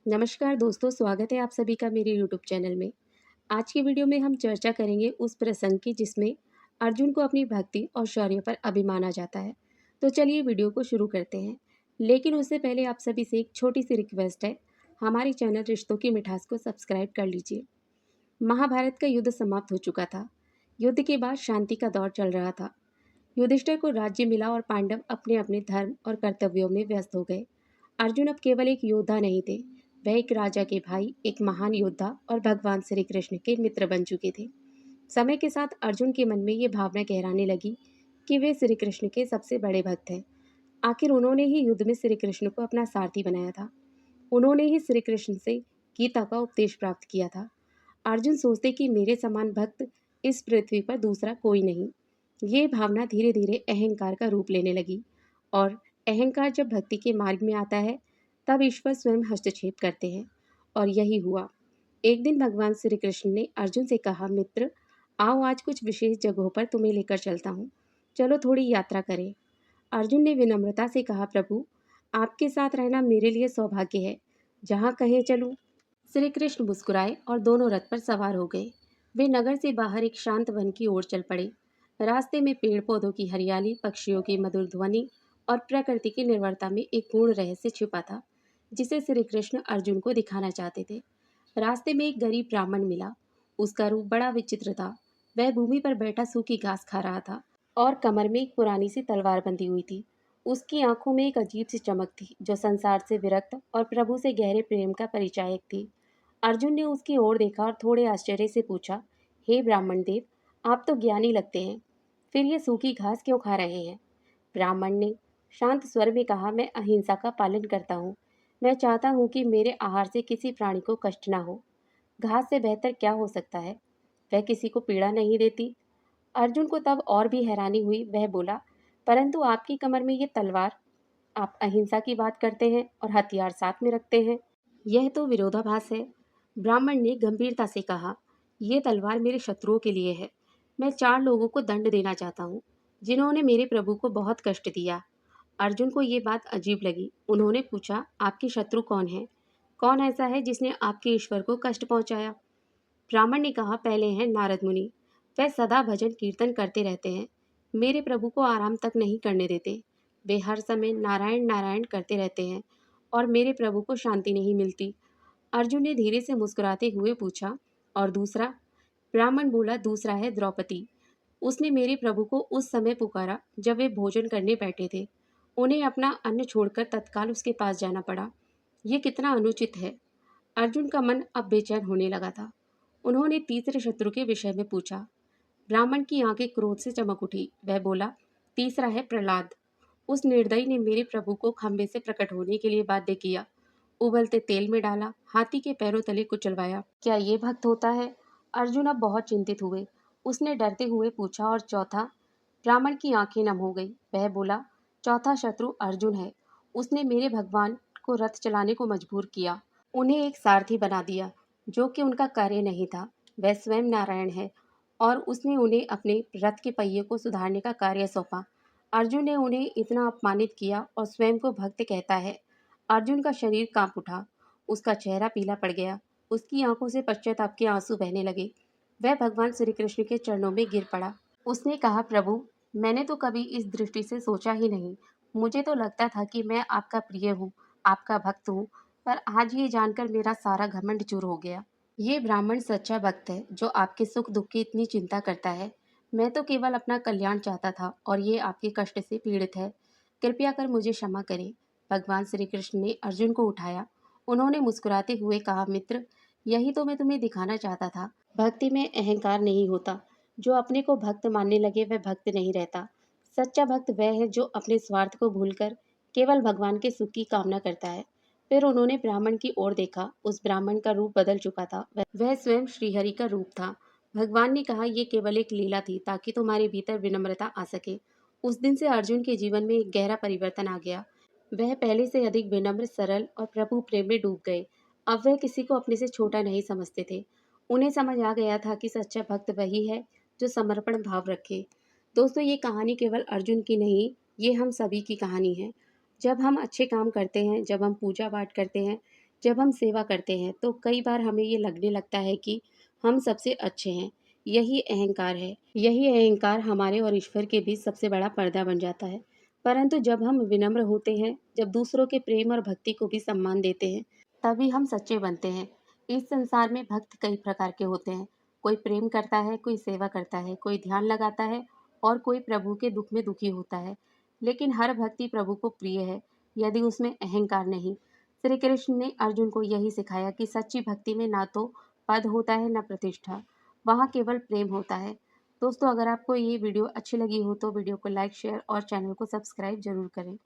नमस्कार दोस्तों, स्वागत है आप सभी का मेरे यूट्यूब चैनल में। आज की वीडियो में हम चर्चा करेंगे उस प्रसंग की जिसमें अर्जुन को अपनी भक्ति और शौर्य पर अभिमान आ जाता है। तो चलिए वीडियो को शुरू करते हैं। लेकिन उससे पहले आप सभी से एक छोटी सी रिक्वेस्ट है, हमारे चैनल रिश्तों की मिठास को सब्सक्राइब कर लीजिए। महाभारत का युद्ध समाप्त हो चुका था। युद्ध के बाद शांति का दौर चल रहा था। युधिष्ठिर को राज्य मिला और पांडव अपने अपने धर्म और कर्तव्यों में व्यस्त हो गए। अर्जुन अब केवल एक योद्धा नहीं थे, वह एक राजा के भाई, एक महान योद्धा और भगवान श्री कृष्ण के मित्र बन चुके थे। समय के साथ अर्जुन के मन में ये भावना गहराने लगी कि वे श्री कृष्ण के सबसे बड़े भक्त हैं। आखिर उन्होंने ही युद्ध में श्री कृष्ण को अपना सारथी बनाया था। उन्होंने ही श्री कृष्ण से गीता का उपदेश प्राप्त किया था। अर्जुन सोचते कि मेरे समान भक्त इस पृथ्वी पर दूसरा कोई नहीं। ये भावना धीरे धीरे अहंकार का रूप लेने लगी, और अहंकार जब भक्ति के मार्ग में आता है तब ईश्वर स्वयं हस्तक्षेप करते हैं। और यही हुआ। एक दिन भगवान श्री कृष्ण ने अर्जुन से कहा, मित्र, आओ आज कुछ विशेष जगहों पर तुम्हें लेकर चलता हूँ। चलो थोड़ी यात्रा करें। अर्जुन ने विनम्रता से कहा, प्रभु, आपके साथ रहना मेरे लिए सौभाग्य है। जहाँ कहें चलूँ। श्री कृष्ण मुस्कुराए और दोनों रथ पर सवार हो गए। वे नगर से बाहर एक शांत वन की ओर चल पड़े। रास्ते में पेड़ पौधों की हरियाली, पक्षियों की मधुर ध्वनि और प्रकृति की निर्भरता में एक पूर्ण रहस्य छिपा था, जिसे श्री कृष्ण अर्जुन को दिखाना चाहते थे। रास्ते में एक गरीब ब्राह्मण मिला। उसका रूप बड़ा विचित्र था। वह भूमि पर बैठा सूखी घास खा रहा था और कमर में एक पुरानी सी तलवार बंधी हुई थी। उसकी आंखों में एक अजीब सी चमक थी, जो संसार से विरक्त और प्रभु से गहरे प्रेम का परिचायक थी। अर्जुन ने उसकी ओर देखा और थोड़े आश्चर्य से पूछा, हे ब्राह्मण देव, आप तो ज्ञानी लगते हैं, फिर ये सूखी घास क्यों खा रहे हैं? ब्राह्मण ने शांत स्वर में कहा, मैं अहिंसा का पालन करता हूँ। मैं चाहता हूँ कि मेरे आहार से किसी प्राणी को कष्ट ना हो। घास से बेहतर क्या हो सकता है? वह किसी को पीड़ा नहीं देती। अर्जुन को तब और भी हैरानी हुई। वह बोला, परंतु आपकी कमर में ये तलवार, आप अहिंसा की बात करते हैं और हथियार साथ में रखते हैं। यह तो विरोधाभास है। ब्राह्मण ने गंभीरता से कहा, यह तलवार मेरे शत्रुओं के लिए है। मैं 4 लोगों को दंड देना चाहता हूँ, जिन्होंने मेरे प्रभु को बहुत कष्ट दिया। अर्जुन को ये बात अजीब लगी। उन्होंने पूछा, आपके शत्रु कौन है? कौन ऐसा है जिसने आपके ईश्वर को कष्ट पहुंचाया? ब्राह्मण ने कहा, पहले हैं नारद मुनि। वह सदा भजन कीर्तन करते रहते हैं, मेरे प्रभु को आराम तक नहीं करने देते। वे हर समय नारायण नारायण करते रहते हैं और मेरे प्रभु को शांति नहीं मिलती। अर्जुन ने धीरे से मुस्कुराते हुए पूछा, और दूसरा? ब्राह्मण बोला, दूसरा है द्रौपदी। उसने मेरे प्रभु को उस समय पुकारा जब वे भोजन करने बैठे थे। उन्हें अपना अन्न छोड़कर तत्काल उसके पास जाना पड़ा। ये कितना अनुचित है। अर्जुन का मन अब बेचैन होने लगा था। उन्होंने तीसरे शत्रु के विषय में पूछा। ब्राह्मण की आंखें क्रोध से चमक उठी। वह बोला, तीसरा है प्रहलाद। उस निर्दयी ने मेरे प्रभु को खंभे से प्रकट होने के लिए बाध्य किया, उबलते तेल में डाला, हाथी के पैरों तले कुचलवाया। क्या ये भक्त होता है? अर्जुन अब बहुत चिंतित हुए। उसने डरते हुए पूछा, और चौथा? ब्राह्मण की आंखें नम हो गई। वह बोला, चौथा शत्रु अर्जुन है। उसने मेरे भगवान को रथ चलाने को मजबूर किया, उन्हें एक सारथी बना दिया, जो कि उनका कार्य नहीं था। वह स्वयं नारायण है और उसने उन्हें अपने रथ के पहिए को सुधारने का कार्य सौंपा। अर्जुन ने उन्हें इतना अपमानित किया और स्वयं को भक्त कहता है। अर्जुन का शरीर कांप उठा। उसका चेहरा पीला पड़ गया। उसकी आंखों से पश्चाताप के आंसू बहने लगे। वह भगवान श्री कृष्ण के चरणों में गिर पड़ा। उसने कहा, प्रभु, मैंने तो कभी इस दृष्टि से सोचा ही नहीं। मुझे तो लगता था कि मैं आपका प्रिय हूँ, आपका भक्त हूँ, पर आज ये जानकर मेरा सारा घमंड चूर हो गया। ये ब्राह्मण सच्चा भक्त है जो आपके सुख दुख की इतनी चिंता करता है। मैं तो केवल अपना कल्याण चाहता था और ये आपके कष्ट से पीड़ित है। कृपया कर मुझे क्षमा करें। भगवान श्री कृष्ण ने अर्जुन को उठाया। उन्होंने मुस्कुराते हुए कहा, मित्र, यही तो मैं तुम्हें दिखाना चाहता था। भक्ति में अहंकार नहीं होता। जो अपने को भक्त मानने लगे वह भक्त नहीं रहता। सच्चा भक्त वह है जो अपने स्वार्थ को भूलकर केवल भगवान के सुख की कामना करता है। फिर उन्होंने ब्राह्मण की ओर देखा। उस ब्राह्मण का रूप बदल चुका था। वह स्वयं श्रीहरि का रूप था। भगवान ने कहा, यह केवल एक लीला थी ताकि तुम्हारे भीतर विनम्रता आ सके। उस दिन से अर्जुन के जीवन में एक गहरा परिवर्तन आ गया। वह पहले से अधिक विनम्र, सरल और प्रभु प्रेम में डूब गए। अब वह किसी को अपने से छोटा नहीं समझते थे। उन्हें समझ आ गया था कि सच्चा भक्त वही है जो समर्पण भाव रखे। दोस्तों, ये कहानी केवल अर्जुन की नहीं, ये हम सभी की कहानी है। जब हम अच्छे काम करते हैं, जब हम पूजा पाठ करते हैं जब हम सेवा करते हैं तो कई बार हमें ये लगने लगता है कि हम सबसे अच्छे हैं। यही अहंकार है। यही अहंकार हमारे और ईश्वर के बीच सबसे बड़ा पर्दा बन जाता है। परंतु जब हम विनम्र होते हैं, जब दूसरों के प्रेम और भक्ति को भी सम्मान देते हैं, तभी हम सच्चे बनते हैं। इस संसार में भक्त कई प्रकार के होते हैं। कोई प्रेम करता है, कोई सेवा करता है, कोई ध्यान लगाता है और कोई प्रभु के दुख में दुखी होता है। लेकिन हर भक्ति प्रभु को प्रिय है, यदि उसमें अहंकार नहीं। श्री कृष्ण ने अर्जुन को यही सिखाया कि सच्ची भक्ति में ना तो पद होता है, ना प्रतिष्ठा, वहाँ केवल प्रेम होता है। दोस्तों, अगर आपको ये वीडियो अच्छी लगी हो तो वीडियो को लाइक, शेयर और चैनल को सब्सक्राइब जरूर करें।